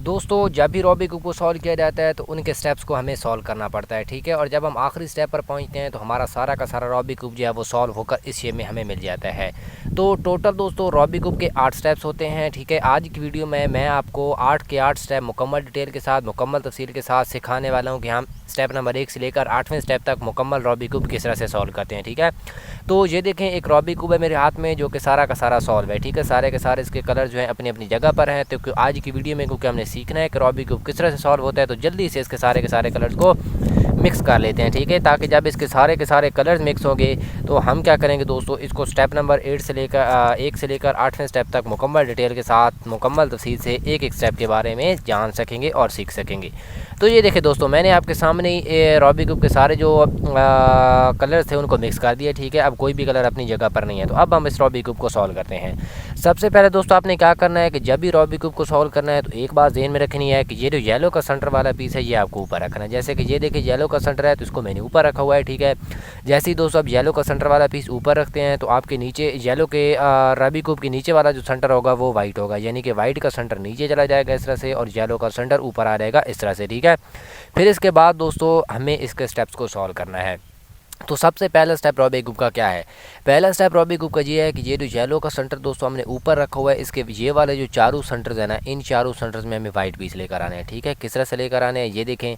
दोस्तों जब भी रॉबिक क्यूब को सॉल्व किया जाता है तो उनके स्टेप्स को हमें सॉल्व करना पड़ता है, ठीक है। और जब हम आखिरी स्टेप पर पहुंचते हैं तो हमारा सारा का सारा रॉबिक क्यूब जो है वो सॉल्व होकर इस शेप में हमें मिल जाता है। तो टोटल दोस्तों रॉबिक क्यूब के 8 स्टेप्स होते हैं, ठीक है। आज की वीडियो में मैं आपको 8 के 8 स्टेप मुकम्मल डिटेल के साथ, मुकम्मल तफसील के साथ सिखाने वाला हूँ कि हम स्टेप नंबर 1 से लेकर 8वें स्टेप तक मुकम्मल रॉबिक क्यूब किस तरह से सॉल्व करते हैं, ठीक है। तो ये देखें एक रॉबिक क्यूब है मेरे हाथ में जो कि सारा का सारा सॉल्व है, ठीक है। सारे के सारे इसके कलर जो हैं अपनी अपनी जगह पर हैं। तो आज की वीडियो में क्योंकि हमने सीखना है कि रॉबिक क्यूब किस तरह से सॉल्व होता है, तो जल्दी से इसके सारे के सारे कलर्स को मिक्स कर लेते हैं, ठीक है। ताकि जब इसके सारे के सारे कलर्स मिक्स होंगे तो हम क्या करेंगे दोस्तों, इसको स्टेप नंबर 1 से लेकर 8वें स्टेप तक मुकम्मल डिटेल के साथ, मुकम्मल तफसील से एक एक स्टेप के बारे में जान सकेंगे और सीख सकेंगे। तो ये देखिए दोस्तों, मैंने आपके सामने ही रॉबिक क्यूब के सारे जो कलर्स थे उनको मिक्स कर दिया, ठीक है। अब कोई भी कलर अपनी जगह पर नहीं है। तो अब हम इस रॉबिक क्यूब को सॉल्व करते हैं। सबसे पहले दोस्तों आपने क्या करना है कि जब भी रॉबिक क्यूब को सॉल्व करना है तो एक बात ध्यान में रखनी है कि ये जो येलो का सेंटर वाला पीस है ये आपको ऊपर रखना है। जैसे कि ये देखिए येलो का सेंटर है तो इसको मैंने ऊपर रखा हुआ है, ठीक है। जैसे ही दोस्तों आप येलो का सेंटर वाला पीस ऊपर रखते हैं तो आपके नीचे येलो के रॉबिक क्यूब के नीचे वाला जो सेंटर होगा वो वाइट होगा, यानी कि वाइट का सेंटर नीचे चला जाएगा इस तरह से और येलो का सेंटर ऊपर आ जाएगा इस तरह से, ठीक है। फिर इसके बाद दोस्तों हमें इसके स्टेप्स को सॉल्व करना है। तो सबसे पहला स्टेप रॉबिक क्यूब का क्या है? पहला स्टेप रॉबिक क्यूब का ये है कि ये जो येलो का सेंटर दोस्तों हमने ऊपर रखा हुआ है, इसके ये वाले जो चारों सेंटर्स है ना, इन चारों सेंटर्स में हमें वाइट पीस लेकर आने हैं, ठीक है। किस तरह से लेकर आने हैं ये देखें,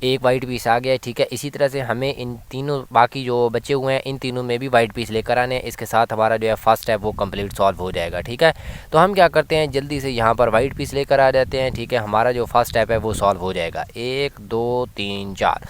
एक वाइट पीस आ गया है, ठीक है। इसी तरह से हमें इन तीनों बाकी जो बचे हुए हैं इन तीनों में भी वाइट पीस लेकर आने हैं। इसके साथ हमारा जो है फर्स्ट स्टेप वो कंप्लीट सॉल्व हो जाएगा, ठीक है। तो हम क्या करते हैं, जल्दी से यहाँ पर वाइट पीस लेकर आ जाते हैं, ठीक है। हमारा जो फर्स्ट स्टेप है वो सॉल्व हो जाएगा। 1 2 3 4।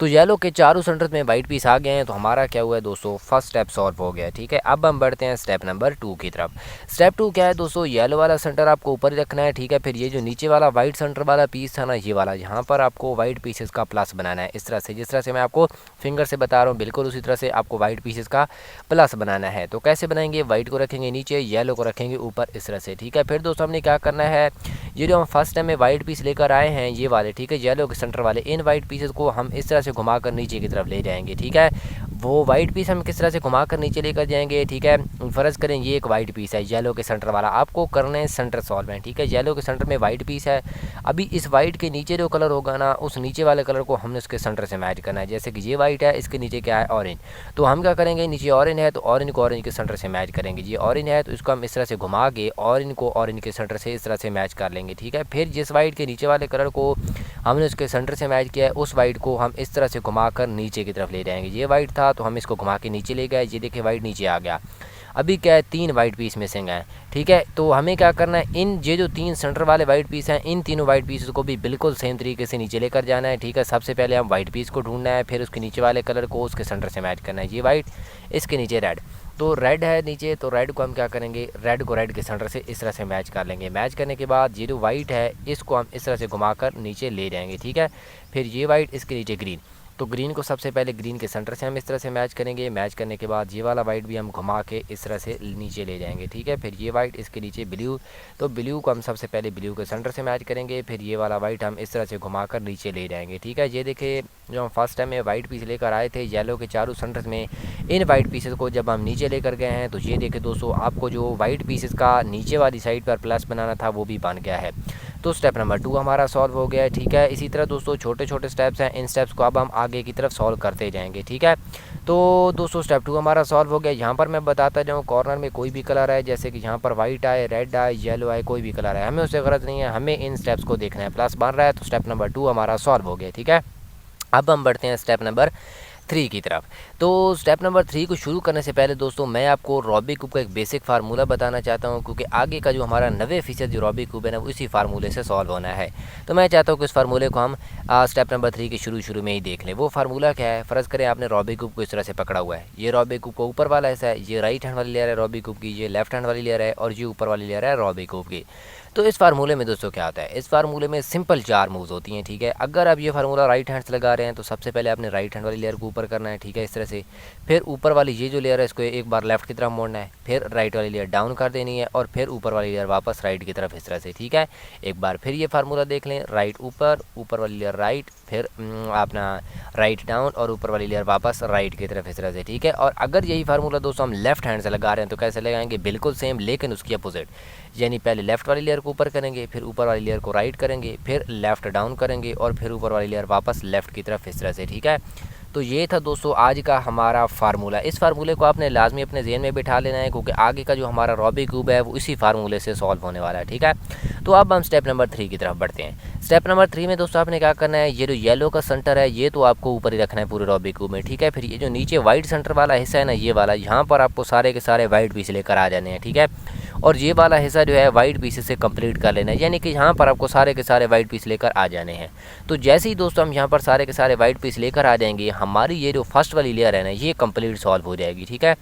तो येलो के चारों सेंटर्स में वाइट पीस आ गए हैं। तो हमारा क्या हुआ है दोस्तों, फर्स्ट स्टेप सॉल्व हो गया, ठीक है। अब हम बढ़ते हैं स्टेप नंबर 2 की तरफ। स्टेप 2 क्या है दोस्तों, येलो वाला सेंटर आपको ऊपर ही रखना है, ठीक है। फिर ये जो नीचे वाला वाइट सेंटर वाला पीस था ना, ये वाला, यहाँ पर आपको वाइट पीसेस का प्लस बनाना है इस तरह से। जिस तरह से मैं आपको फिंगर से बता रहा हूँ बिल्कुल उसी तरह से आपको वाइट पीसेस का प्लस बनाना है। तो कैसे बनाएंगे, वाइट को रखेंगे नीचे, येलो को रखेंगे ऊपर इस तरह से, ठीक है। फिर दोस्तों हमने क्या करना है, ये जो हम फर्स्ट टाइम में वाइट पीस लेकर आए हैं ये वाले, ठीक है, येलो के सेंटर वाले, इन वाइट पीसेस को हम इस तरह से घुमाकर नीचे की तरफ ले जाएंगे, ठीक है। वो वाइट पीस हम किस तरह से घुमाकर नीचे लेकर जाएंगे, ठीक है। फ़र्ज़ करें ये एक वाइट पीस है येलो के सेंटर वाला, आपको करने सेंटर सॉल्व है, ठीक है। येलो के सेंटर में वाइट पीस है। अभी इस वाइट के नीचे जो कलर होगा ना, उस नीचे वाले कलर को हमने उसके सेंटर से मैच करना है। जैसे कि ये वाइट है, इसके नीचे क्या है, ऑरेंज। तो हम क्या करेंगे, नीचे ऑरेंज है तो ऑरेंज को ऑरेंज के सेंटर से मैच करेंगे। ये ऑरेंज है तो इसको हम इस तरह से घुमा के ऑरेंज को ऑरेंज के सेंटर से इस तरह से मैच कर लेंगे, ठीक है। फिर जिस वाइट के नीचे वाले कलर को हमने उसके सेंटर से मैच किया है उस वाइट को हम इस तरह से घुमाकर नीचे की तरफ ले जाएंगे। ये वाइट था तो हम इसको घुमा के नीचे ले गए, ये देखिए वाइट नीचे आ गया। अभी क्या है, 3 वाइट पीस मिसिंग हैं, ठीक है। तो हमें क्या करना है, इन ये जो 3 सेंटर वाले वाइट पीस हैं इन तीनों वाइट पीस को भी बिल्कुल सेम तरीके से नीचे लेकर जाना है, ठीक है। सबसे पहले हम वाइट पीस को ढूंढना है, फिर उसके नीचे वाले कलर को उसके सेंटर से मैच करना है। ये वाइट, इसके नीचे रेड, तो रेड है नीचे, तो रेड को हम क्या करेंगे, रेड को रेड के सेंटर से इस तरह से मैच कर लेंगे। मैच करने के बाद ये जो वाइट है इसको हम इस तरह से घुमाकर नीचे ले जाएंगे, ठीक है। फिर ये वाइट, इसके नीचे ग्रीन, तो ग्रीन को सबसे पहले ग्रीन के सेंटर से हम इस तरह से मैच करेंगे। मैच करने के बाद ये वाला वाइट भी हम घुमा के इस तरह से नीचे ले जाएंगे, ठीक है। फिर ये वाइट, इसके नीचे ब्लू, तो ब्लू को हम सबसे पहले ब्लू के सेंटर से मैच करेंगे। फिर ये वाला वाइट हम इस तरह से घुमाकर नीचे ले जाएंगे, ठीक है। ये देखिए जो हम फर्स्ट टाइम में वाइट पीस लेकर आए थे येलो के चारों सेंटर्स में, इन वाइट पीसेस को जब हम नीचे लेकर गए हैं तो ये देखिए दोस्तों आपको जो वाइट पीसेस का नीचे वाली साइड पर प्लस बनाना था वो भी बन गया है। तो स्टेप नंबर 2 हमारा सॉल्व हो गया है, ठीक है। इसी तरह दोस्तों छोटे छोटे स्टेप्स हैं, इन स्टेप्स को अब हम आगे की तरफ सॉल्व करते जाएंगे, ठीक है। तो दोस्तों स्टेप 2 हमारा सॉल्व हो गया। यहाँ पर मैं बताता जाऊँ, कॉर्नर में कोई भी कलर है, जैसे कि यहाँ पर वाइट आए, रेड आए, येलो आए, कोई भी कलर है, हमें उससे गरज नहीं है, हमें इन स्टेप्स को देखना है। प्लस बन रहा है तो स्टेप नंबर 2 हमारा सॉल्व हो गया, ठीक है। अब हम बढ़ते हैं स्टेप नंबर 3 की तरफ। तो स्टेप नंबर 3 को शुरू करने से पहले दोस्तों मैं आपको रॉबिक क्यूब का एक बेसिक फार्मूला बताना चाहता हूं, क्योंकि आगे का जो हमारा 90% जो रॉबिक क्यूब है ना उसी फार्मूले से सॉल्व होना है। तो मैं चाहता हूं कि इस फार्मूले को हम स्टेप नंबर 3 के शुरू में ही देख लें। वो फार्मूला क्या है, फ़र्ज़ करें आपने रॉबिक क्यूब को इस तरह से पकड़ा हुआ है। ये रॉबिक क्यूब का ऊपर वाला हिस्सा है, ये राइट हैंड वाली लेयर है रॉबिक क्यूब की, ये लेफ्ट हैंड वाली लेयर है और ये ऊपर वाली लेयर है रॉबिक क्यूब की। तो इस फार्मूले में दोस्तों क्या होता है, इस फार्मूले में सिंपल 4 मूव्स होती हैं, ठीक है। अगर आप ये फार्मूला राइट हैंड से लगा रहे हैं तो सबसे पहले आपने राइट हैंड वाली लेयर को ऊपर करना है, ठीक है, इस तरह से। फिर ऊपर वाली ये जो लेयर है इसको एक बार लेफ्ट की तरफ मोड़ना है, फिर राइट वाली लेयर डाउन कर देनी है और फिर ऊपर वाली लेयर वापस राइट की तरफ इस तरह से, ठीक है। एक बार फिर ये फार्मूला देख लें, राइट ऊपर, ऊपर वाली लेयर राइट, फिर अपना राइट डाउन और ऊपर वाली लेयर वापस राइट की तरफ इस तरह से, ठीक है। और अगर यही फार्मूला दोस्तों हम लेफ्ट हैंड से लगा रहे हैं तो कैसे लगाएंगे, बिल्कुल सेम लेकिन उसकी अपोजिट, यानी पहले लेफ्ट वाली लेयर को ऊपर करेंगे, फिर ऊपर वाली लेयर को राइट करेंगे, फिर लेफ़्ट डाउन करेंगे और फिर ऊपर वाली लेयर वापस लेफ़्ट की तरफ, इस तरह से। ठीक है, तो ये था दोस्तों आज का हमारा फार्मूला। इस फार्मूले को आपने लाजमी अपने ज़हन में बिठा लेना है, क्योंकि आगे का जो हमारा रूबिक क्यूब है वो इसी फार्मूले से सॉल्व होने वाला है। ठीक है, तो अब हम स्टेप नंबर 3 की तरफ बढ़ते हैं। स्टेप नंबर 3 में दोस्तों आपने क्या करना है, ये जो येलो का सेंटर है ये तो आपको ऊपर ही रखना है पूरे रूबिक क्यूब में। ठीक है, फिर ये जो नीचे वाइट सेंटर वाला हिस्सा है ना, ये वाला, यहाँ पर आपको सारे के सारे वाइट पीस लेकर आ जाने हैं। ठीक है, और ये वाला हिस्सा जो है वाइट पीसेस से कंप्लीट कर लेना है, यानी कि यहाँ पर आपको सारे के सारे वाइट पीस लेकर आ जाने हैं। तो जैसे ही दोस्तों हम यहाँ पर सारे के सारे वाइट पीस लेकर आ जाएंगे, हमारी ये जो फर्स्ट वाली लेयर है ना, ये कंप्लीट सॉल्व हो जाएगी। ठीक है,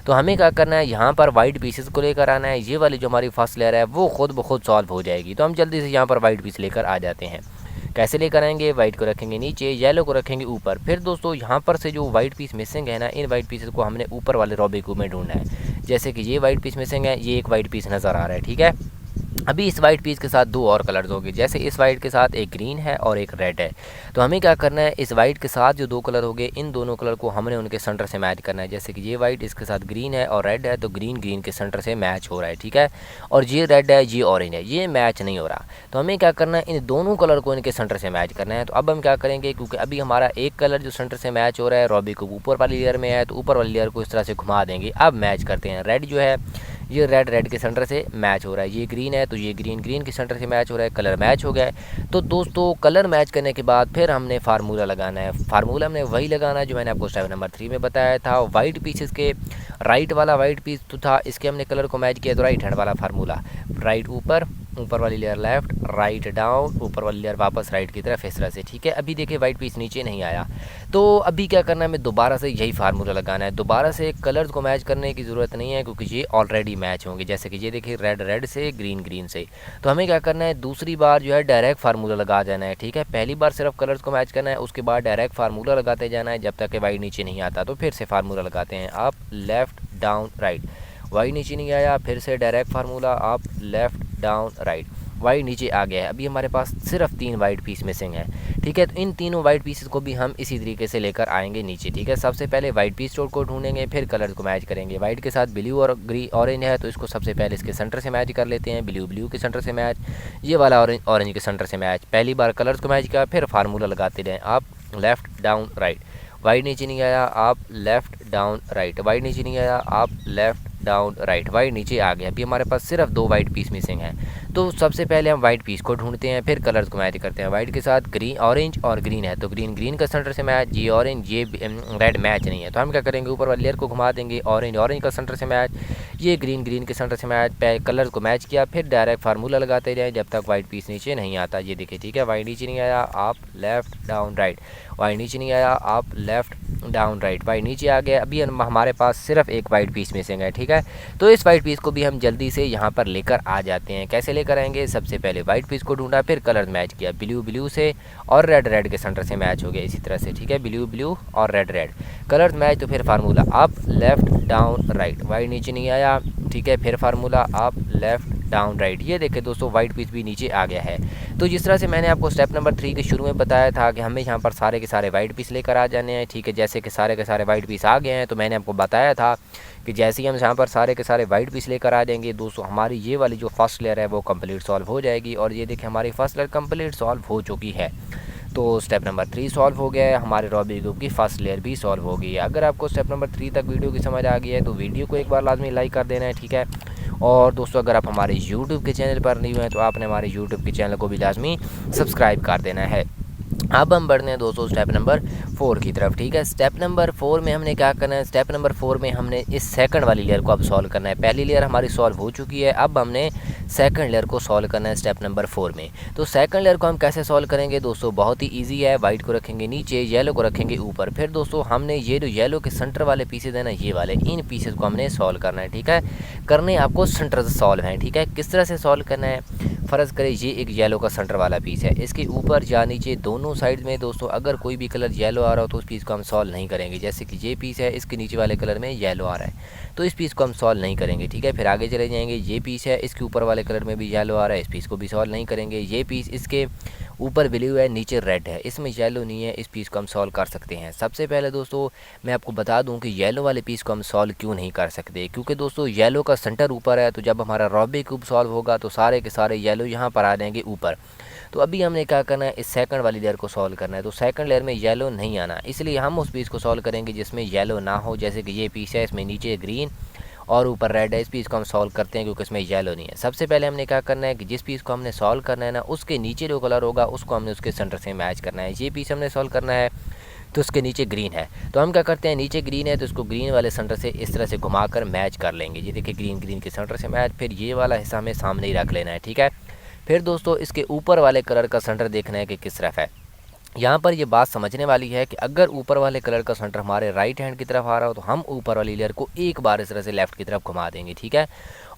तो हमें क्या करना है, यहाँ पर वाइट पीसेस को लेकर आना है, ये वाली जो हमारी फर्स्ट लेयर है वो खुद ब खुद सॉल्व हो जाएगी। तो हम जल्दी से यहाँ पर वाइट पीस लेकर आ जाते हैं। कैसे लेकर आएंगे, वाइट को रखेंगे नीचे, येलो को रखेंगे ऊपर। फिर दोस्तों यहाँ पर से जो वाइट पीस मिसिंग है ना, इन वाइट पीसेस को हमने ऊपर वाले रूबिक क्यूब में ढूंढना है। जैसे कि ये वाइट पीस मिसिंग है, ये एक वाइट पीस नज़र आ रहा है। ठीक है, अभी इस वाइट पीस के साथ दो और कलर्स होंगे, जैसे इस वाइट के साथ एक ग्रीन है और एक रेड है। तो हमें क्या करना है, इस वाइट के साथ जो दो कलर होंगे, इन दोनों कलर को हमने उनके सेंटर से मैच करना है। जैसे कि ये वाइट इसके साथ ग्रीन है और रेड है, तो ग्रीन ग्रीन के सेंटर से मैच हो रहा है। ठीक है, और ये रेड है, ये ऑरेंज है, ये मैच नहीं हो रहा। तो हमें क्या करना है, इन दोनों कलर को इनके सेंटर से मैच करना है। तो अब हम क्या करेंगे, क्योंकि अभी हमारा एक कलर जो सेंटर से मैच हो रहा है रूबिक क्यूब ऊपर वाली लेयर में है, तो ऊपर वाली लेयर को इस तरह से घुमा देंगे। अब मैच करते हैं, रेड जो है ये रेड के सेंटर से मैच हो रहा है, ये ग्रीन है तो ये ग्रीन के सेंटर से मैच हो रहा है, कलर मैच हो गया है। तो दोस्तों कलर मैच करने के बाद फिर हमने फार्मूला लगाना है। फार्मूला हमने वही लगाना है जो मैंने आपको स्टेप नंबर 3 में बताया था। वाइट पीसेस के राइट वाला वाइट पीस तो था, इसके हमने कलर को मैच किया, तो राइट हैंड वाला फार्मूला, राइट ऊपर वाली लेयर लेफ़्ट, राइट डाउन, ऊपर वाली लेयर वापस राइट की तरफ, इस तरह से। ठीक है, अभी देखिए वाइट पीस नीचे नहीं आया, तो अभी क्या करना है, हमें दोबारा से यही फार्मूला लगाना है। दोबारा से कलर्स को मैच करने की ज़रूरत नहीं है, क्योंकि ये ऑलरेडी मैच होंगे। जैसे कि ये देखिए रेड से, ग्रीन से। तो हमें क्या करना है, दूसरी बार जो है डायरेक्ट फार्मूला लगा जाना है। ठीक है, पहली बार सिर्फ कलर्स को मैच करना है, उसके बाद डायरेक्ट फार्मूला लगाते जाना है जब तक कि वाइट नीचे नहीं आता। तो फिर से फार्मूला लगाते हैं, up left down right, white नीचे नहीं आया, फिर से direct formula, up left down right, white नीचे आ गया है। अभी हमारे पास सिर्फ 3 वाइट पीस मिसिंग है। ठीक है, तो इन तीनों वाइट पीसेस को भी हम इसी तरीके से लेकर आएंगे नीचे। ठीक है, सबसे पहले वाइट पीस को ढूंढेंगे, फिर कलर को मैच करेंगे। वाइट के साथ ब्लू और ऑरेंज है, तो इसको सबसे पहले इसके सेंटर से मैच कर लेते हैं। ब्लू के सेंटर से मैच, ये वाला ऑरेंज के सेंटर से मैच। पहली बार कलर्स को मैच किया, फिर फार्मूला लगाते रहें, आप लेफ़्ट डाउन राइट, वाइट नीचे नहीं आया, आप लेफ़्ट डाउन राइट, वाइट नीचे नहीं आया, आप लेफ़्ट डाउन राइट, वाइट नीचे आ गया। अभी हमारे पास सिर्फ 2 वाइट पीस मिसिंग हैं। तो सबसे पहले हम वाइट पीस को ढूंढते हैं, फिर कलर्स को मैच करते हैं। वाइट के साथ ऑरेंज और ग्रीन है, तो ग्रीन का सेंटर से मैच, ये ऑरेंज ये रेड मैच नहीं है। तो हम क्या करेंगे, ऊपर वाली लेयर को घुमा देंगे, ऑरेंज का सेंटर से मैच, ये ग्रीन के सेंटर से मैच, कलर को मैच किया, फिर डायरेक्ट फार्मूला लगाते जाएँ जब तक वाइट पीस नीचे नहीं आता। ये देखिए, ठीक है, वाइट नीचे नहीं आया, आप लेफ़्ट डाउन राइट, वाइट नीचे नहीं आया, आप लेफ़्ट डाउन राइट, वाइट नीचे आ गया। अभी हमारे पास सिर्फ एक वाइट पीस मिसिंग है। ठीक है, तो इस वाइट पीस को भी हम जल्दी से यहाँ पर लेकर आ जाते हैं। कैसे लेकर आएंगे, सबसे पहले वाइट पीस को ढूंढा, फिर कलर मैच किया, ब्लू से और रेड के सेंटर से मैच हो गया इसी तरह से। ठीक है, ब्लू और रेड कलर मैच, तो फिर formula up left down right, white नीचे नहीं आया। ठीक है, फिर formula up left down right, ये देखें दोस्तों वाइट पीस भी नीचे आ गया है। तो जिस तरह से मैंने आपको स्टेप नंबर 3 के शुरू में बताया था कि हमें यहाँ पर सारे के सारे वाइट पीस लेकर आ जाने हैं। ठीक है, जैसे कि सारे के सारे वाइट पीस आ गए हैं, तो मैंने आपको बताया था कि जैसे ही हम यहाँ पर सारे के सारे वाइट पीस लेकर आ जाएंगे दोस्तों, हमारी ये वाली जो फर्स्ट लेयर है वो कंप्लीट सॉल्व हो जाएगी। और ये देखिए हमारी फर्स्ट लेयर कंप्लीट सॉल्व हो चुकी है। तो स्टेप नंबर 3 सॉल्व हो गया है, हमारे रूबिक क्यूब की फर्स्ट लेयर भी सॉल्व हो गई है। अगर आपको स्टेप नंबर 3 तक वीडियो की समझ आ गई है तो वीडियो को एक बार लाजमी लाइक कर देना है। ठीक है, और दोस्तों अगर आप हमारे YouTube के चैनल पर नहीं हुए हैं तो आपने हमारे YouTube के चैनल को भी लाजमी सब्सक्राइब कर देना है। अब हम बढ़ने हैं दोस्तों स्टेप नंबर 4 की तरफ। ठीक है, स्टेप नंबर 4 में हमने क्या करना है, स्टेप नंबर 4 में हमने इस सेकंड वाली लेयर को अब सॉल्व करना है। पहली लेयर हमारी सॉल्व हो चुकी है, अब हमने सेकंड लेयर को सॉल्व करना है स्टेप नंबर 4 में। तो सेकंड लेयर को हम कैसे सॉल्व करेंगे दोस्तों, बहुत ही ईजी है। वाइट को रखेंगे नीचे, येलो को रखेंगे ऊपर। फिर दोस्तों हमने ये जो येलो के सेंटर वाले पीसेज है ना, ये वाले, इन पीसेज को हमने सॉल्व करना है। ठीक है, करने आपको सेंटर से सॉल्व है। ठीक है, किस तरह से सॉल्व करना है, फ़र्ज़ करें ये एक येलो का सेंटर वाला पीस है, इसके ऊपर या नीचे दोनों साइड में दोस्तों अगर कोई भी कलर येलो आ रहा हो तो उस पीस को हम सॉल्व नहीं करेंगे। जैसे कि ये पीस है, इसके नीचे वाले कलर में येलो आ रहा है तो इस पीस को हम सॉल्व नहीं करेंगे, ठीक है। फिर आगे चले जाएंगे, ये पीस है, इसके ऊपर वाले कलर में भी येलो आ रहा है, इस पीस को भी सॉल्व नहीं करेंगे। ये पीस इसके ऊपर ब्लू है, नीचे रेड है, इसमें येलो नहीं है, इस पीस को हम सॉल्व कर सकते हैं। सबसे पहले दोस्तों मैं आपको बता दूं कि येलो वाले पीस को हम सॉल्व क्यों नहीं कर सकते, क्योंकि दोस्तों येलो का सेंटर ऊपर है, तो जब हमारा रूबिक क्यूब सॉल्व होगा तो सारे के सारे येलो यहाँ पर आ जाएंगे ऊपर। तो अभी हमने क्या करना है, इस सेकंड वाली लेयर को सॉल्व करना है। तो सेकंड लेयर में येलो नहीं आना, इसलिए हम उस पीस को सॉल्व करेंगे जिसमें येलो ना हो। जैसे कि ये पीस है, इसमें नीचे ग्रीन और ऊपर रेड है, इस पीस को हम सॉल्व करते हैं क्योंकि इसमें येलो नहीं है। सबसे पहले हमने क्या करना है कि जिस पीस को हमने सॉल्व करना है ना, उसके नीचे जो कलर होगा उसको हमने उसके सेंटर से मैच करना है। ये पीस हमने सॉल्व करना है तो उसके नीचे ग्रीन है, तो हम क्या करते हैं, नीचे ग्रीन है तो उसको ग्रीन वाले सेंटर से इस तरह से घुमाकर मैच कर लेंगे। ये देखिए ग्रीन के सेंटर से मैच, फिर ये वाला हिस्सा हमें सामने ही रख लेना है, ठीक है। फिर दोस्तों इसके ऊपर वाले कलर का सेंटर देखना है कि किस तरफ है। यहाँ पर ये बात समझने वाली है कि अगर ऊपर वाले कलर का सेंटर हमारे राइट हैंड की तरफ आ रहा हो तो हम ऊपर वाली लेयर को एक बार इस तरह से लेफ़्ट की तरफ घुमा देंगे, ठीक है।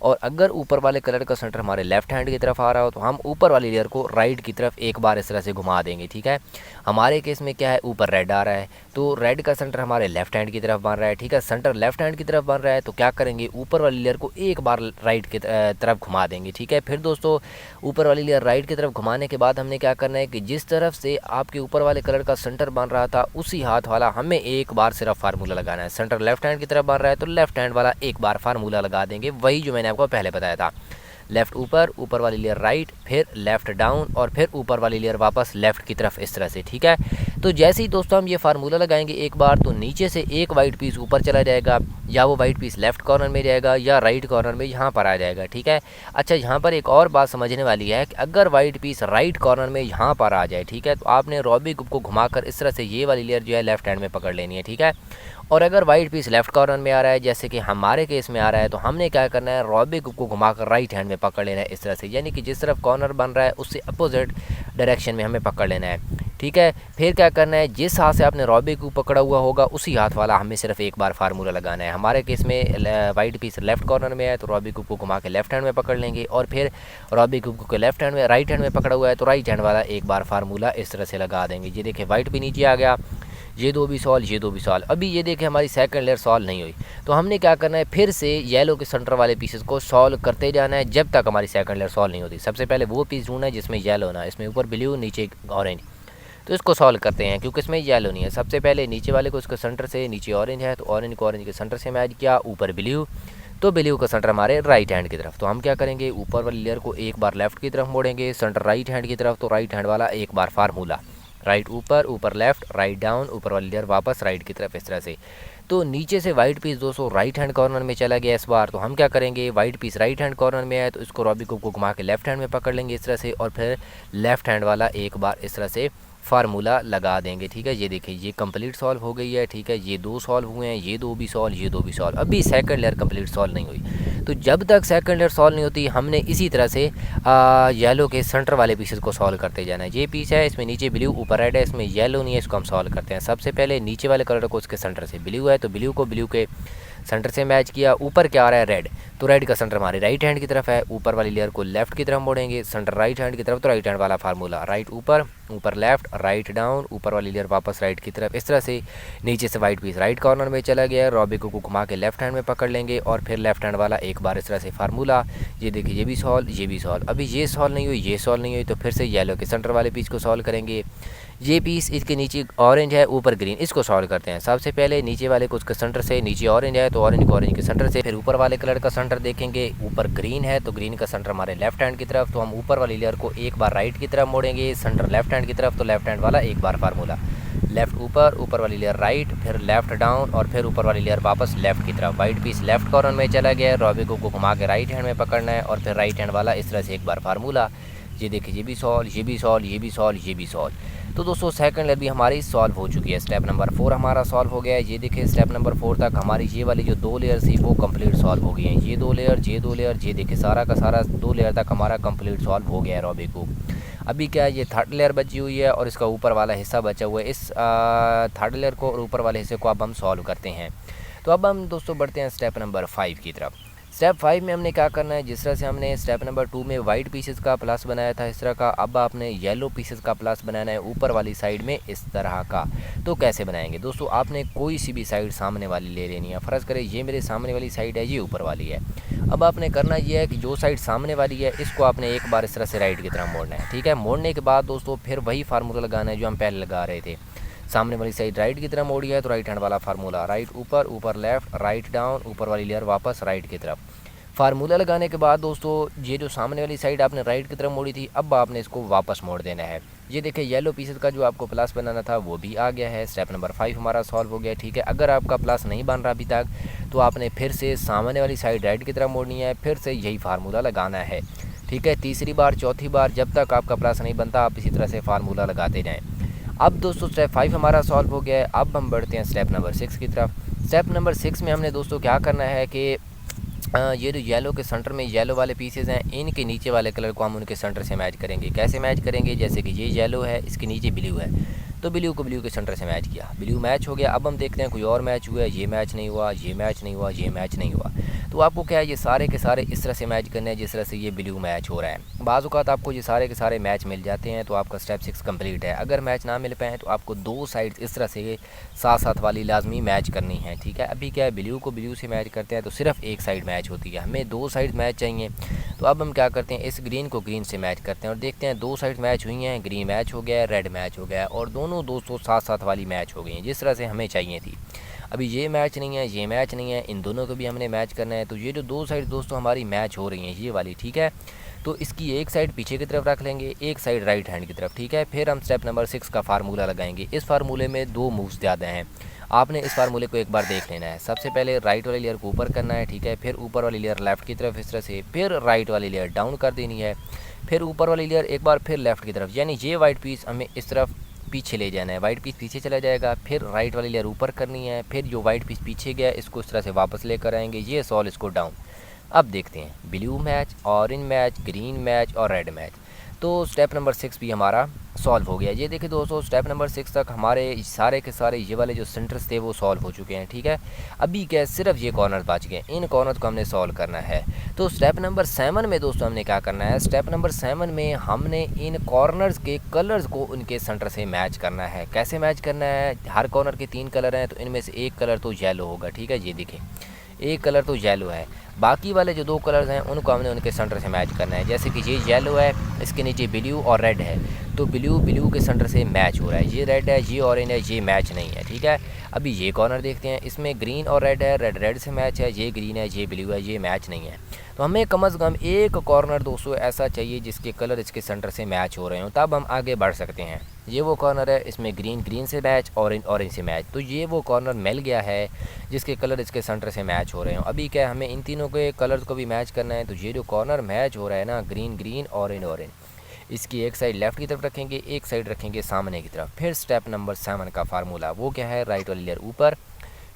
और अगर ऊपर वाले कलर का सेंटर हमारे लेफ्ट हैंड की तरफ आ रहा हो तो हम ऊपर वाली लेयर को राइट की तरफ एक बार इस तरह से घुमा देंगे, ठीक है। हमारे केस में क्या है, ऊपर रेड आ रहा है तो रेड का सेंटर हमारे लेफ्ट हैंड की तरफ बन रहा है, ठीक है। सेंटर लेफ्ट हैंड की तरफ बन रहा है तो क्या करेंगे, ऊपर वाली लेयर को एक बार राइट की तरफ घुमा देंगे, ठीक है। फिर दोस्तों ऊपर वाली लेयर राइट की तरफ घुमाने के बाद हमने क्या करना है कि जिस तरफ से आपके ऊपर वाले कलर का सेंटर बन रहा था उसी हाथ वाला हमें एक बार सिर्फ फार्मूला लगाना है। सेंटर लेफ्ट हैंड की तरफ बन रहा है तो लेफ्ट हैंड वाला एक बार फार्मूला लगा देंगे, वही जो मैंने आपको पहले बताया था। लेफ़्ट ऊपर वाली लेयर राइट, फिर लेफ़्ट डाउन और फिर ऊपर वाली लेयर वापस लेफ़्ट की तरफ इस तरह से, ठीक है। तो जैसे ही दोस्तों हम ये फार्मूला लगाएंगे एक बार तो नीचे से एक वाइट पीस ऊपर चला जाएगा, या वो वाइट पीस लेफ़्ट कॉर्नर में जाएगा या राइट कॉर्नर में यहाँ पर आ जाएगा, ठीक है। अच्छा यहाँ पर एक और बात समझने वाली है कि अगर वाइट पीस राइट कॉर्नर में यहाँ पर आ जाए, ठीक है, तो आपने रूबिक क्यूब को घुमाकर इस तरह से ये वाली लेयर जो है लेफ्ट हैंड में पकड़ लेनी है, ठीक है। और अगर वाइट पीस लेफ्ट कॉर्नर में आ रहा है जैसे कि हमारे केस में आ रहा है तो हमने क्या करना है, रूबिक क्यूब को घुमाकर राइट हैंड में पकड़ लेना है इस तरह से, यानी कि जिस तरफ कॉर्नर बन रहा है उससे अपोजिट डायरेक्शन में हमें पकड़ लेना है, ठीक है। फिर क्या करना है, जिस हाथ से आपने रूबिक क्यूब पकड़ा हुआ होगा उसी हाथ वाला हमें सिर्फ एक बार फार्मूला लगाना है। हमारे केस में वाइट पीस लेफ्ट कॉर्नर में है तो रूबिक क्यूब को घुमा के लेफ्ट हैंड में पकड़ लेंगे, और फिर रूबिक क्यूब को लेफ्ट हैंड में राइट हैंड में पकड़ा हुआ है तो राइट हैंड वाला एक बार फार्मूला इस तरह से लगा देंगे। ये देखिए वाइट भी नीचे आ गया, ये दो भी सॉल्व, ये दो भी सॉल्व। अभी ये देखिए हमारी सेकंड लेयर सॉल्व नहीं हुई, तो हमने क्या करना है, फिर से येलो के सेंटर वाले पीसेस को सॉल्व करते जाना है जब तक हमारी सेकंड लेयर सॉल्व नहीं होती। सबसे पहले वो पीस ढूंढना है जिसमें येलो ना, इसमें ऊपर ब्लू नीचे ऑरेंज, तो इसको सॉल्व करते हैं क्योंकि इसमें येलो नहीं है। सबसे पहले नीचे वाले को इसके सेंटर से, नीचे ऑरेंज है तो ऑरेंज को ऑरेंज के सेंटर से मैच किया, ऊपर ब्लू तो ब्लू का सेंटर हमारे राइट हैंड की तरफ, तो हम क्या करेंगे, ऊपर वाली लेयर को एक बार लेफ्ट की तरफ मोड़ेंगे, सेंटर राइट हैंड की तरफ तो राइट हैंड वाला एक बार फार्मूला, राइट ऊपर लेफ्ट, राइट डाउन, ऊपर वाली लेयर वापस राइट की तरफ इस तरह से। तो नीचे से वाइट पीस दोस्तों राइट हैंड कॉर्नर में चला गया इस बार, तो हम क्या करेंगे, white piece right hand corner में है तो इसको रूबिक क्यूब को घुमा के लेफ्ट हैंड में पकड़ लेंगे इस तरह से, और फिर लेफ्ट हैंड वाला एक बार इस तरह से फार्मूला लगा देंगे, ठीक है। ये देखिए ये कंप्लीट सॉल्व हो गई है, ठीक है। ये दो सॉल्व हुए हैं, ये दो भी सॉल्व, ये दो भी सॉल्व। अभी सेकंड लेयर कंप्लीट सॉल्व नहीं हुई, तो जब तक सेकंड लेयर सॉल्व नहीं होती हमने इसी तरह से येलो के सेंटर वाले पीसेस को सॉल्व करते जाना है। ये पीस है, इसमें नीचे ब्लू ऊपर रेड है, इसमें येलो नहीं है, इसको हम सॉल्व करते हैं। सबसे पहले नीचे वाले कलर को उसके सेंटर से, ब्लू है तो ब्लू को ब्लू के सेंटर से मैच किया, ऊपर क्या आ रहा है रेड, तो रेड का सेंटर हमारे राइट हैंड की तरफ है, ऊपर वाली लेयर को लेफ्ट की तरफ मोड़ेंगे, सेंटर राइट हैंड की तरफ तो राइट हैंड वाला फार्मूला, राइट ऊपर लेफ्ट, राइट डाउन, ऊपर वाली लेयर वापस राइट की तरफ इस तरह से। नीचे से वाइट पीस राइट कॉर्नर में चला गया, रूबिक को घुमा के लेफ्ट हैंड में पकड़ लेंगे और फिर लेफ्ट हैंड वाला एक बार इस तरह से फार्मूला। ये देखिए ये भी सॉल्व, ये भी सॉल्व। अभी ये सॉल्व नहीं हुई, ये सॉल्व नहीं हुई, तो फिर से येलो के सेंटर वाले पीस को सॉल्व करेंगे। ये पीस इसके नीचे ऑरेंज है ऊपर ग्रीन, इसको सॉल्व करते हैं। सबसे पहले नीचे वाले को उसके सेंटर से, नीचे ऑरेंज है तो ऑरेंज को ऑरेंज के सेंटर से, फिर ऊपर वाले कलर का सेंटर देखेंगे, ऊपर ग्रीन है तो ग्रीन का सेंटर हमारे लेफ्ट हैंड की तरफ, तो हम ऊपर वाली लेयर को एक बार राइट की तरफ मोड़ेंगे, सेंटर लेफ्ट हैंड की तरफ तो लेफ्ट हैंड वाला एक बार फार्मूला, लेफ्ट ऊपर वाली लेयर राइट, फिर लेफ्ट डाउन और फिर ऊपर वाली लेयर वापस लेफ्ट की तरफ। वाइट पीस लेफ्ट कॉर्नर में चला गया, रूबिक को घुमा के राइट हैंड में पकड़ना है और फिर राइट हैंड वाला इस तरह से एक बार फार्मूला। ये देखिए ये भी सॉल्व, ये भी सॉल्व, ये भी सॉल्व, ये भी सॉल्व। तो दोस्तों सेकंड लेयर भी हमारी सॉल्व हो चुकी है। स्टेप नंबर 4 हमारा सॉल्व हो गया है। ये देखिए स्टेप नंबर 4 तक हमारी ये वाली जो दो लेयर थी वो कंप्लीट सॉल्व हो गई हैं। ये दो लेयर, ये देखिए सारा का सारा 2 लेयर तक हमारा कंप्लीट सॉल्व हो गया है रूबिक क्यूब। अभी क्या है, ये थर्ड लेयर बची हुई है और इसका ऊपर वाला हिस्सा बचा हुआ है। इस थर्ड लेयर को और ऊपर वाले हिस्से को अब हम सॉल्व करते हैं। तो अब हम दोस्तों बढ़ते हैं स्टेप नंबर 5 की तरफ। स्टेप 5 में हमने क्या करना है, जिस तरह से हमने स्टेप नंबर 2 में वाइट पीसेस का प्लस बनाया था इस तरह का, अब आपने येलो पीसेस का प्लस बनाना है ऊपर वाली साइड में इस तरह का। तो कैसे बनाएंगे दोस्तों, आपने कोई सी भी साइड सामने वाली ले लेनी है। फ़र्ज़ करें ये मेरे सामने वाली साइड है, ये ऊपर वाली है। अब आपने करना ये है कि जो साइड सामने वाली है इसको आपने एक बार इस तरह से राइट की तरफ मोड़ना है, ठीक है। मोड़ने के बाद दोस्तों फिर वही फार्मूला लगाना है जो हम पहले लगा रहे थे। सामने वाली साइड राइट की तरफ मोड़ी है तो राइट हैंड वाला फार्मूला, राइट ऊपर, ऊपर लेफ़्ट, राइट डाउन, ऊपर वाली लेयर वापस राइट की तरफ। फार्मूला लगाने के बाद दोस्तों ये जो सामने वाली साइड आपने राइट की तरफ मोड़ी थी, अब आपने इसको वापस मोड़ देना है। ये देखिए येलो पीसेस का जो आपको प्लस बनाना था वो भी आ गया है। स्टेप नंबर 5 हमारा सॉल्व हो गया, ठीक है। अगर आपका प्लस नहीं बन रहा अभी तक तो आपने फिर से सामने वाली साइड राइट की तरफ मोड़नी है, फिर से यही फार्मूला लगाना है, ठीक है। तीसरी बार, चौथी बार, जब तक आपका प्लस नहीं बनता आप इसी तरह से फार्मूला लगाते जाएँ। अब दोस्तों स्टेप 5 हमारा सॉल्व हो गया है। अब हम बढ़ते हैं स्टेप नंबर 6 की तरफ। स्टेप नंबर 6 में हमने दोस्तों क्या करना है कि ये जो येलो के सेंटर में येलो वाले पीसेस हैं, इनके नीचे वाले कलर को हम उनके सेंटर से मैच करेंगे। कैसे मैच करेंगे, जैसे कि ये येलो है, इसके नीचे ब्लू है, तो ब्लू को ब्लू के सेंटर से मैच किया, ब्लू मैच हो गया। अब हम देखते हैं कोई और मैच हुआ है, ये मैच नहीं हुआ, ये मैच नहीं हुआ, ये मैच नहीं हुआ। तो आपको क्या है, ये सारे के सारे इस तरह से मैच करने हैं जिस तरह से ये ब्लू मैच हो रहा है। बाज़ औक़ात आपको ये सारे के सारे मैच मिल जाते हैं तो आपका स्टेप 6 कंप्लीट है। अगर मैच ना मिल पाए तो आपको दो साइड्स इस तरह से साथ साथ वाली लाजमी मैच करनी है, ठीक है। अभी क्या है, ब्लू को ब्लू से मैच करते हैं तो सिर्फ एक साइड मैच होती है, हमें दो साइड मैच चाहिए। तो अब हम क्या करते हैं, इस ग्रीन को ग्रीन से मैच करते हैं और देखते हैं दो साइड मैच हुई हैं, ग्रीन मैच हो गया है, रेड मैच हो गया है और दोनों दोस्तों साथ साथ वाली मैच हो गई हैं जिस तरह से हमें चाहिए थी। अभी ये मैच नहीं है, ये मैच नहीं है, इन दोनों को भी हमने मैच करना है। तो ये जो दो साइड दोस्तों हमारी मैच हो रही हैं, ये वाली, ठीक है। तो इसकी एक साइड पीछे की तरफ रख लेंगे, एक साइड राइट हैंड की तरफ, ठीक है। फिर हम स्टेप नंबर 6 का फार्मूला लगाएंगे। इस फार्मूले में दो मूव्स ज़्यादा हैं, आपने इस फार्मूले को एक बार देख लेना है। सबसे पहले राइट वाली लेयर को ऊपर करना है, ठीक है। फिर ऊपर वाली लेयर लेफ़्ट की तरफ इस तरह से, फिर राइट वाली लेयर डाउन कर देनी है, फिर ऊपर वाली लेयर एक बार फिर लेफ़्ट की तरफ। यानी ये वाइट पीस हमें इस तरफ पीछे ले जाना है, वाइट पीस पीछे चला जाएगा, फिर राइट वाली लेयर ऊपर करनी है, फिर जो वाइट पीस पीछे गया इसको इस तरह से वापस लेकर आएंगे, ये सॉल इसको डाउन। अब देखते हैं blue match, orange match, green match और रेड मैच। तो स्टेप नंबर 6 भी हमारा सॉल्व हो गया। ये देखिए दोस्तों, स्टेप नंबर 6 तक हमारे सारे के सारे ये वाले जो सेंटर्स थे वो सॉल्व हो चुके हैं, ठीक है। अभी क्या, सिर्फ ये कॉर्नर बच गए, इन कॉर्नर को हमने सॉल्व करना है। तो स्टेप नंबर 7 में दोस्तों हमने क्या करना है, स्टेप नंबर 7 में हमने इन कॉर्नर्स के कलर्स को उनके सेंटर से मैच करना है। कैसे मैच करना है, हर कॉर्नर के 3 कलर हैं तो इनमें से एक कलर तो येलो होगा, ठीक है। ये देखिए एक कलर तो येलो है, बाकी वाले जो दो कलर्स हैं उनको हमने उनके सेंटर से मैच करना है। जैसे कि ये येलो है, इसके नीचे ब्लू और रेड है, तो ब्लू ब्लू के सेंटर से मैच हो रहा है। ये रेड है, ये ऑरेंज है, ये मैच नहीं है, ठीक है। अभी ये कॉर्नर देखते हैं, इसमें ग्रीन और रेड है, रेड रेड से मैच है, ये ग्रीन है, ये ब्लू है, ये मैच नहीं है। तो हमें कम से कम एक कॉर्नर दोस्तों ऐसा चाहिए जिसके कलर इसके सेंटर से मैच हो रहे हो, तब हम आगे बढ़ सकते हैं। ये वो कॉर्नर है, इसमें ग्रीन ग्रीन से मैच, ऑरेंज ऑरेंज से मैच। तो ये वो कॉर्नर मिल गया है जिसके कलर इसके सेंटर से मैच हो रहे हो। अभी क्या है, हमें इन तीनों के कलर्स को भी मैच करना है। तो ये जो कॉर्नर मैच हो रहा है ना, ग्रीन ग्रीन ऑरेंज ऑरेंज, इसकी एक साइड लेफ़्ट की तरफ रखेंगे, एक साइड रखेंगे सामने की तरफ। फिर स्टेप नंबर 7 का फार्मूला वो क्या है, राइट वाली लेयर ऊपर,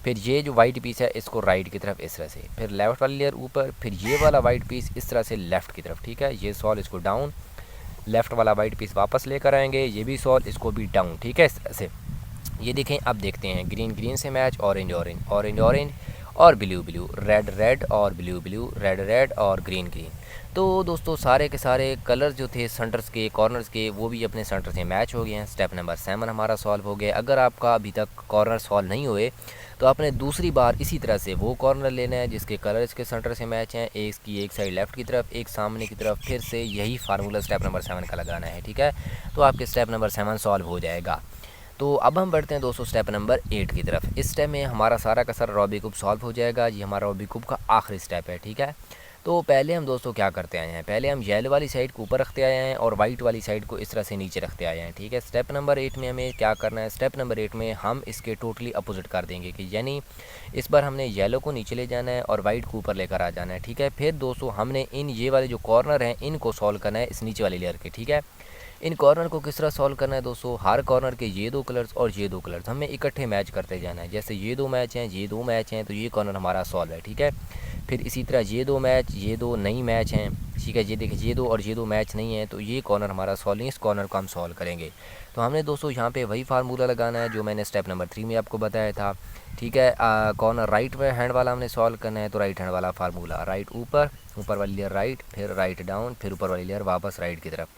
फिर ये जो वाइट पीस है इसको राइट की तरफ इस तरह से, फिर लेफ़्ट वाली लेयर ऊपर, फिर ये वाला वाइट पीस इस तरह से लेफ़्ट की तरफ, ठीक है। ये सॉल इसको डाउन, लेफ़्ट वाला वाइट पीस वापस लेकर आएंगे, ये भी सॉल इसको भी डाउन, ठीक है, इस तरह से। ये देखें, अब देखते हैं ग्रीन ग्रीन से match, orange orange, orange orange और ब्लू ब्लू, रेड रेड और ब्लू ब्लू, रेड रेड और ग्रीन ग्रीन। तो दोस्तों सारे के सारे कलर्स जो थे सेंटर्स के, कॉर्नर्स के, वो भी अपने सेंटर से मैच हो गए हैं। स्टेप नंबर 7 हमारा सॉल्व हो गया। अगर आपका अभी तक कॉर्नर सॉल्व नहीं हुए तो आपने दूसरी बार इसी तरह से वो कॉर्नर लेना है जिसके कलर इसके सेंटर से मैच हैं, एक की एक साइड लेफ़्ट की तरफ, एक सामने की तरफ, फिर से यही फार्मूला स्टेप नंबर 7 का लगाना है, ठीक है। तो आपके स्टेप नंबर 7 सॉल्व हो जाएगा। तो अब हम बढ़ते हैं दोस्तों स्टेप नंबर 8 की तरफ। इस स्टेप में हमारा सारा का सारा रूबिक क्यूब सॉल्व हो जाएगा। ये हमारा रूबिक क्यूब का आखिरी स्टेप है, ठीक है। तो पहले हम दोस्तों क्या करते आए हैं, पहले हम येलो वाली साइड को ऊपर रखते आए हैं और वाइट वाली साइड को इस तरह से नीचे रखते आए हैं, ठीक है। स्टेप नंबर 8 में हमें क्या करना है, स्टेप नंबर 8 में हम इसके टोटली अपोजिट कर देंगे कि यानी इस बार हमने येलो को नीचे ले जाना है और वाइट को ऊपर लेकर आ जाना है, ठीक है। फिर दोस्तों हमने इन ये वाले जो कॉर्नर हैं इनको सॉल्व करना है इस नीचे वाली लेयर के, ठीक है। इन कॉर्नर को किस तरह सॉल्व करना है दोस्तों, हर कॉर्नर के ये दो कलर्स और ये दो कलर्स हमें इकट्ठे मैच करते जाना है। जैसे ये दो मैच हैं, ये दो मैच हैं, तो ये कॉर्नर हमारा सॉल्व है, ठीक है। फिर इसी तरह ये दो मैच, ये दो नई मैच हैं, ठीक है। ये देखिए ये दो और ये दो मैच नहीं है, तो ये कॉर्नर हमारा सॉल्व नहीं, इस कॉर्नर को हम सॉल्व करेंगे। तो हमने दोस्तों यहाँ पे वही फार्मूला लगाना है जो मैंने स्टेप नंबर 3 में आपको बताया था ठीक है। कॉर्नर राइट में हैंड वाला हमने सॉल्व करना है, तो राइट हैंड वाला फार्मूला राइट ऊपर, ऊपर वाली लेयर राइट, फिर राइट डाउन, फिर ऊपर वाली लेयर वापस राइट की तरफ।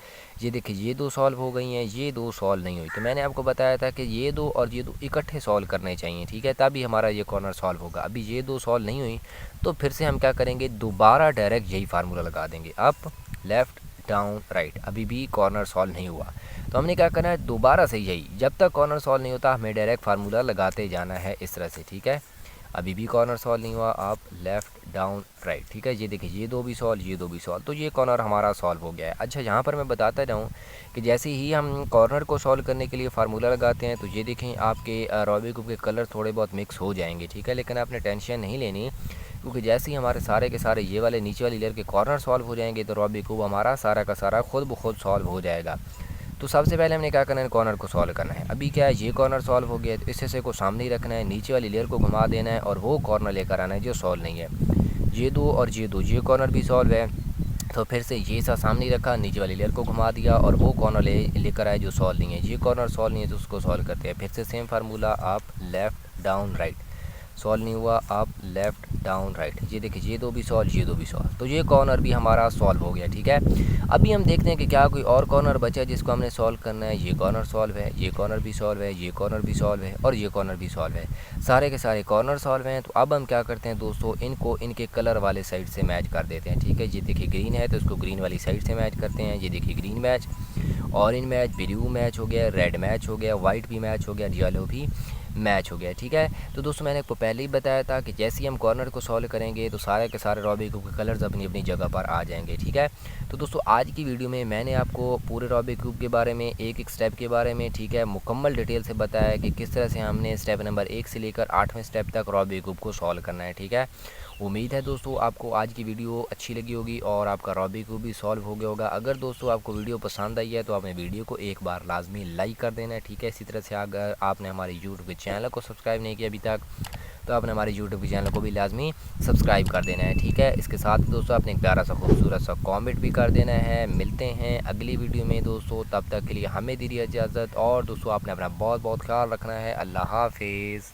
ये देखिए ये दो सॉल्व हो गई हैं, ये दो सॉल्व नहीं हुई। तो मैंने आपको बताया था कि ये दो और ये दो इकट्ठे सॉल्व करने चाहिए, ठीक है, तभी हमारा ये कॉर्नर सॉल्व होगा। अभी ये दो सॉल्व नहीं हुई तो फिर से हम क्या करेंगे, दोबारा डायरेक्ट यही फार्मूला लगा देंगे, अप लेफ़्ट डाउन राइट। अभी भी कॉर्नर सॉल्व नहीं हुआ तो हमने क्या करना है, दोबारा से यही, जब तक कॉर्नर सॉल्व नहीं होता हमें डायरेक्ट फार्मूला लगाते जाना है इस तरह से, ठीक है। अभी भी कॉर्नर सॉल्व नहीं हुआ, अप लेफ़्ट डाउन राइट, ठीक है। ये देखिए ये दो भी सॉल्व, ये दो भी सॉल्व, तो ये कॉर्नर हमारा सॉल्व हो गया है। अच्छा यहाँ पर मैं बताता रहूँ कि जैसे ही हम कॉर्नर को सॉल्व करने के लिए फार्मूला लगाते हैं तो ये देखें आपके रूबिक क्यूब के कलर थोड़े बहुत मिक्स हो जाएंगे, ठीक है, लेकिन आपने टेंशन नहीं लेनी, क्योंकि जैसे ही हमारे सारे के सारे ये वाले नीचे वाली लेयर के कॉर्नर सॉल्व हो जाएंगे तो रूबिक क्यूब हमारा सारा का सारा खुद ब खुद सॉल्व हो जाएगा। तो सबसे पहले हमने क्या करना है, कॉर्नर को सॉल्व करना है। अभी क्या है, ये कॉर्नर सॉल्व हो गया तो इस हिस्से को सामने ही रखना है, नीचे वाली लेयर को घुमा देना है और वो कॉर्नर लेकर आना है जो सॉल्व नहीं है। ये दो और ये दो, ये कॉर्नर भी सॉल्व है, तो फिर से ये सा सामने रखा, नीचे वाली लेयर को घुमा दिया और वो कॉर्नर लेकर आए जो सॉल्व नहीं है। ये कॉर्नर सॉल्व नहीं है तो उसको सॉल्व करते हैं। फिर से same formula, up left down right, solve नहीं हुआ, अप लेफ़्ट डाउन राइट। ये देखिए ये दो भी सॉल्व, ये दो भी सॉल्व, तो ये कॉर्नर भी हमारा सॉल्व हो गया, ठीक है। अभी हम देखते हैं कि क्या कोई और कॉर्नर बचा है जिसको हमने सॉल्व करना है। ये कॉर्नर सॉल्व है, ये कॉर्नर भी सॉल्व है, ये कॉर्नर भी सॉल्व है और ये कॉर्नर भी सॉल्व है, सारे के सारे कॉर्नर सॉल्व हैं। तो अब हम क्या करते हैं दोस्तों, इनको इनके कलर वाले साइड से मैच कर देते हैं, ठीक है। ये देखिए ग्रीन है तो इसको ग्रीन वाली साइड से मैच करते हैं। ये देखिए green match, orange match, blue match हो गया, रेड मैच हो गया, वाइट भी मैच हो गया, येलो भी मैच हो गया, ठीक है। तो दोस्तों मैंने आपको पहले ही बताया था कि जैसे ही हम कॉर्नर को सॉल्व करेंगे तो सारे के सारे रूबिक क्यूब के कलर्स अपनी अपनी जगह पर आ जाएंगे, ठीक है। तो दोस्तों आज की वीडियो में मैंने आपको पूरे रूबिक क्यूब के बारे में, एक एक स्टेप के बारे में, ठीक है, मुकम्मल डिटेल से बताया कि किस तरह से हमने स्टेप नंबर 1 से लेकर 8वें स्टेप तक रूबिक क्यूब को सॉल्व करना है, ठीक है। उम्मीद है दोस्तों आपको आज की वीडियो अच्छी लगी होगी और आपका रूबिक क्यूब भी सॉल्व हो गया होगा। अगर दोस्तों आपको वीडियो पसंद आई है तो आपने वीडियो को एक बार लाजमी लाइक कर देना है, ठीक है। इसी तरह से अगर आपने हमारे यूट्यूब के चैनल को सब्सक्राइब नहीं किया अभी तक तो आपने हमारे यूट्यूब के चैनल को भी लाजमी सब्सक्राइब कर देना है, ठीक है। इसके साथ दोस्तों आपने एक प्यारा सा खूबसूरत सा कमेंट भी कर देना है। मिलते हैं अगली वीडियो में दोस्तों, तब तक के लिए हमें दीजिए इजाज़त और दोस्तों आपने अपना बहुत बहुत ख्याल रखना है। अल्लाह हाफिज़।